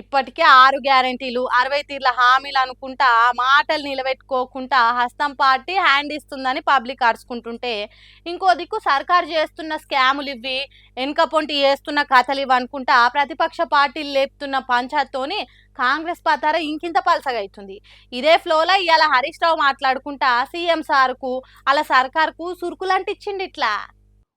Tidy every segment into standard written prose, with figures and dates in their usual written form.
ఇప్పటికే 6 గ్యారెంటీలు 60 తీర్ల హామీలు అనుకుంటా మాటలు నిలబెట్టుకోకుండా హస్తం పార్టీ హ్యాండ్ ఇస్తుందని పబ్లిక్ అరుచుకుంటుంటే ఇంకో దిక్కు సర్కారు చేస్తున్న స్కాములు ఇవి వెనుకపొంటి చేస్తున్న కథలు ఇవి అనుకుంటా ప్రతిపక్ష పార్టీలు లేపుతున్న పంచాయత్తోని కాంగ్రెస్ పతార ఇంకింత పలసగా అవుతుంది. ఇదే ఫ్లోలో ఇవాళ హరీష్ రావు మాట్లాడుకుంటా సీఎం సార్కు అలా సర్కార్కు సురుకులంటిచ్చిండి ఇట్లా.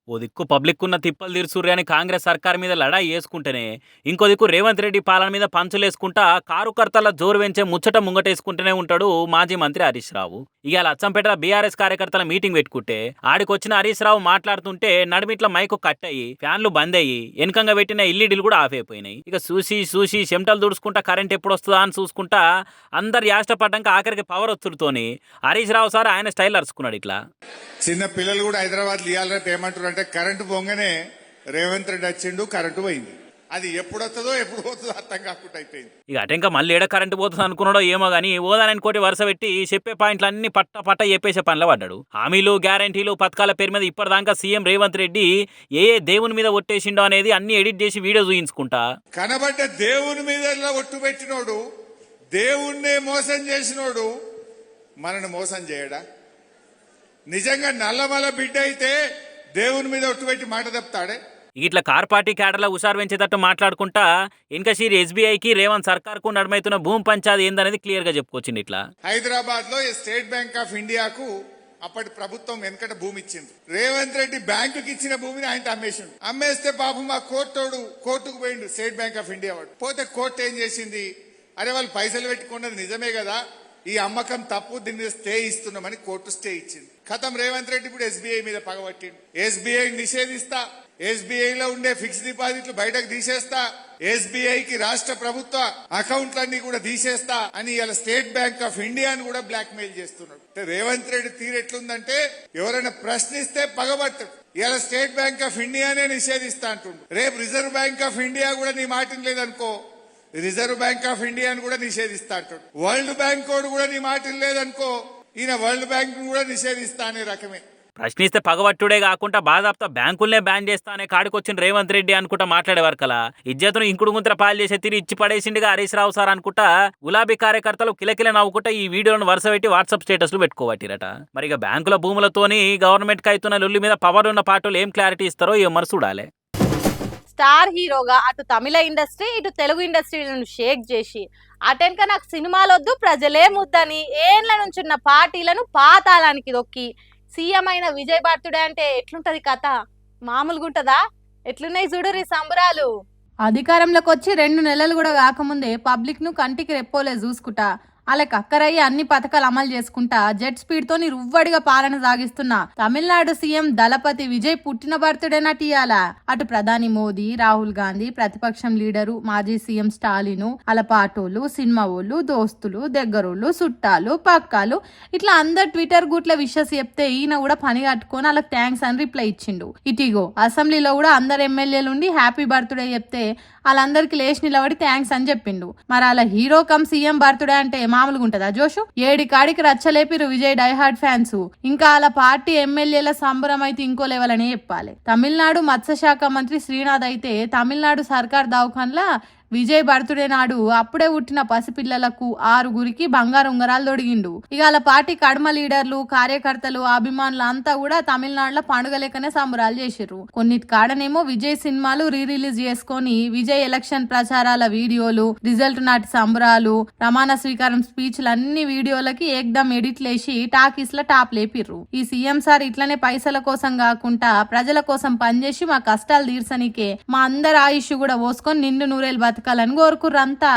ఓ దిక్కు పబ్లిక్ ఉన్న తిప్పలు తీర్చుర్రి అని కాంగ్రెస్ సర్కార్ మీద లడాయి వేసుకుంటేనే ఇంకో దిక్కు రేవంత్ రెడ్డి పాలన మీద పంచులేసుకుంటా కారు కర్తల జోరు వెంచే ముచ్చట ముంగటేసుకుంటూనే ఉంటాడు మాజీ మంత్రి హరీష్ రావు. ఇవాళ అచ్చంపేట బీఆర్ఎస్ కార్యకర్తల మీటింగ్ పెట్టుకుంటే ఆడికొచ్చిన హరీష్ రావు మాట్లాడుతుంటే నడిమిట్ల మైకు కట్ అయ్యి ఫ్యాన్లు బంద్ అయ్యి వెనకంగా పెట్టిన ఎల్ఈడీలు కూడా ఆఫ్ అయిపోయినాయి. ఇక చూసి చెమటలు దుడుచుకుంటా కరెంట్ ఎప్పుడు వస్తుందా అని చూసుకుంటా అందరు యాష్టపడ్డాక ఆఖరికి పవర్ వస్తుడుతోని హరీష్ రావు సార్ ఆయన స్టైల్ అరుచుకున్నాడు. ఇట్లా చిన్న పిల్లలు కూడా హైదరాబాద్ లియాలంటే ఏమంటారు అంటే కరెంటు పోగానే రేవంత్ రెడ్డి వచ్చిండు కరెంటు పోయింది. అది ఎప్పుడు వస్తుందో ఎప్పుడు పోతుందో అర్థం కాకుండా అయిపోయింది. ఇక అటెంక మళ్ళీ ఏడ కరెంటు పోతుంది అనుకున్నాడో ఏమో గానీ ఓదానని కోటి వరుస పెట్టి చెప్పే పాయింట్లు అన్ని పట్ట చెప్పేసే పనిలో పడ్డాడు. హామీలు గ్యారంటీలు పథకాల పేరు మీద ఇప్పటిదాకా సీఎం రేవంత్ రెడ్డి ఏ దేవుని మీద ఒట్టేసిండో అనేది అన్ని ఎడిట్ చేసి వీడియో చూయించుకుంటా కనబడ్డ దేవుని మీద ఒట్టు పెట్టినోడు దేవుణ్ణే మోసం చేసినోడు మనను మోసం చేయడా? నిజంగా నల్లమల బిడ్డ అయితే దేవుని మీద ఒట్టు పెట్టి మాట తప్పుతాడే? ఇట్లా కార్ పార్టీ క్యాడర్ల హుషారు పెంచేటట్టు మాట్లాడుకుంటా ఇన్కషీర్ ఎస్బీఐకి రేవంత్ సర్కార్ కు నడుమైతున్న భూమి పంచాది ఏందనేది క్లియర్ గా చెప్పుకొచ్చింది. ఇట్లా హైదరాబాద్ లో స్టేట్ బ్యాంక్ ఆఫ్ ఇండియాకు అప్పటి ప్రభుత్వం వెనకట భూమి ఇచ్చింది. రేవంత్ రెడ్డి బ్యాంకుకి ఇచ్చిన భూమిని ఆయన అమ్మేసిండు. అమ్మేస్తే పాపం ఆ కోర్టుకు పోయిండు స్టేట్ బ్యాంక్ ఆఫ్ ఇండియా వాడు. పోతే కోర్టు ఏం చేసింది, అరే వాళ్ళు పైసలు పెట్టుకున్నది నిజమే కదా, ఈ అమ్మకం తప్పు, దీని మీద స్టే ఇస్తున్నామని కోర్టు స్టే ఇచ్చింది. ఖతం రేవంత్ రెడ్డి ఇప్పుడు ఎస్బీఐ మీద పగబట్టిండు. ఎస్బీఐ నిషేధిస్తా, ఎస్బీఐలో ఉండే ఫిక్స్డ్ డిపాజిట్లు బయటకు తీసేస్తా, ఎస్బీఐకి రాష్ట్ర ప్రభుత్వ అకౌంట్లన్నీ కూడా తీసేస్తా అని ఇలా స్టేట్ బ్యాంక్ ఆఫ్ ఇండియాను కూడా బ్లాక్ మెయిల్ చేస్తున్నాడు. రేవంత్ రెడ్డి తీరు ఎట్లుందంటే ఎవరైనా ప్రశ్నిస్తే పగబట్టడు. ఇలా స్టేట్ బ్యాంక్ ఆఫ్ ఇండియానే నిషేధిస్తా అంటుండు. రేపు రిజర్వ్ బ్యాంక్ ఆఫ్ ఇండియా కూడా నీ మాట లేదనుకో, రిజర్వ్ బ్యాంక్ ఆఫ్ ఇండియాను కూడా నిషేధిస్తా అంటాడు. వరల్డ్ బ్యాంక్ కూడా నీ మాట లేదనుకో, ఈయన వరల్డ్ బ్యాంక్ కూడా నిషేధిస్తా అనే రకమే. ప్రశ్నిస్తే పగబట్టుడే కాకుండా బాధాప్త బ్యాంకుల్నే బ్యాన్ చేస్తా అనే కాడికొచ్చిన రేవంత్ రెడ్డి అనుకుంటా మాట్లాడేవారు కలా ఇజ్జతును ఇంకుడు గుంతర పాలు చేసే తీరు ఇచ్చి పడేసిండిగా హరీష్ రావు సార్ అనుకుంటా గులాబీ కార్యకర్తలు కిలకిల నవ్వుకుంటా ఈ వీడియోను వరుస పెట్టి వాట్సాప్ స్టేటస్లు పెట్టుకోవట్టిరట. మరి ఇక బ్యాంకుల భూములతోని గవర్నమెంట్ కి అవుతున్న లొల్లి మీద పవర్ ఉన్న పార్టీలు ఏం క్లారిటీ ఇస్తారో ఏమో చూడాలి. స్టార్ హీరోగా అటు తమిళ ఇండస్ట్రీ ఇటు తెలుగు ఇండస్ట్రీలను షేక్ చేసి అటెనక నాకు సినిమాలొద్దు ప్రజలే ముద్దని ఏండ్ల నుంచున్న పార్టీలను పాతాళానికి దొక్కి సీఎం అయిన విజయ్ భారతుడే అంటే ఎట్లుంటది కథ? మామూలుగా ఉంటదా? ఎట్లున్నాయి చూడురి సంబరాలు. అధికారంలోకి వచ్చి 2 నెలలు కూడా కాకముందే పబ్లిక్ ను కంటికి రెప్పోలే చూసుకుంటా వాళ్ళకి అక్కరయ్యి అన్ని పథకాలు అమలు చేసుకుంటా జెట్ స్పీడ్ తోని రువ్వడిగా పాలన సాగిస్తున్న తమిళనాడు సీఎం దళపతి విజయ్ పుట్టిన బర్త్డేనట ఇయాల. అటు ప్రధాని మోదీ, రాహుల్ గాంధీ, ప్రతిపక్షం లీడరు మాజీ సీఎం స్టాలిన్, అలా పాటోళ్ళు, సినిమా వాళ్ళు, దోస్తులు, దగ్గరోళ్ళు, చుట్టాలు, పక్కాలు ఇట్లా అందరు ట్విట్టర్ గుట్ల విషస్ చెప్తే ఈయన కూడా పని కట్టుకొని వాళ్ళకి థ్యాంక్స్ అని రిప్లై ఇచ్చిండు. ఇటిగో అసెంబ్లీలో కూడా అందరు ఎమ్మెల్యేలు ఉండి హ్యాపీ బర్త్డే చెప్తే వాళ్ళందరికి లేచి నిలబడి థ్యాంక్స్ అని చెప్పిండు. మరి అలా హీరో కమ్ సీఎం బర్త్డే అంటే మామూలుగా ఉంటదా జోషు? 7 కాడికి రచ్చలేపిరు విజయ్ డైహార్డ్ ఫ్యాన్స్. ఇంకా అలా పార్టీ ఎమ్మెల్యేల సంబరం అయితే ఇంకో లెవెల్ అనే చెప్పాలి. తమిళనాడు మత్స్యశాఖ మంత్రి శ్రీనాథ్ అయితే తమిళనాడు సర్కార్ దవాఖాన్లా విజయ్ బర్త్డే నాడు అప్పుడే పుట్టిన పసిపిల్లలకు 6గురికి బంగారు ఉంగరాలు తొడిగిండు. ఇక అలా పార్టీ కడమ లీడర్లు, కార్యకర్తలు, అభిమానులు అంతా కూడా తమిళనాడులో పండుగ లెక్కనే సంబరాలు చేసిర్రు. కొన్నిటి కాడనేమో విజయ్ సినిమాలు రిలీజ్ చేసుకొని విజయ్ ఎలక్షన్ ప్రచారాల వీడియోలు, రిజల్ట్ నాటి సంబరాలు, ప్రమాణ స్వీకారం స్పీచ్లు అన్ని వీడియోలకి ఏకదమ్ ఎడిట్లేసి టాకీస్ ల టాప్ లేపిర్రు. ఈ సీఎం సార్ ఇట్లనే పైసల కోసం కాకుండా ప్రజల కోసం పనిచేసి మా కష్టాలు తీర్చనికే మా అందరి ఆయుష్ కూడా పోసుకొని నిండు నూరేళ్ళు బతకాలని కోరుకుర్రంతా.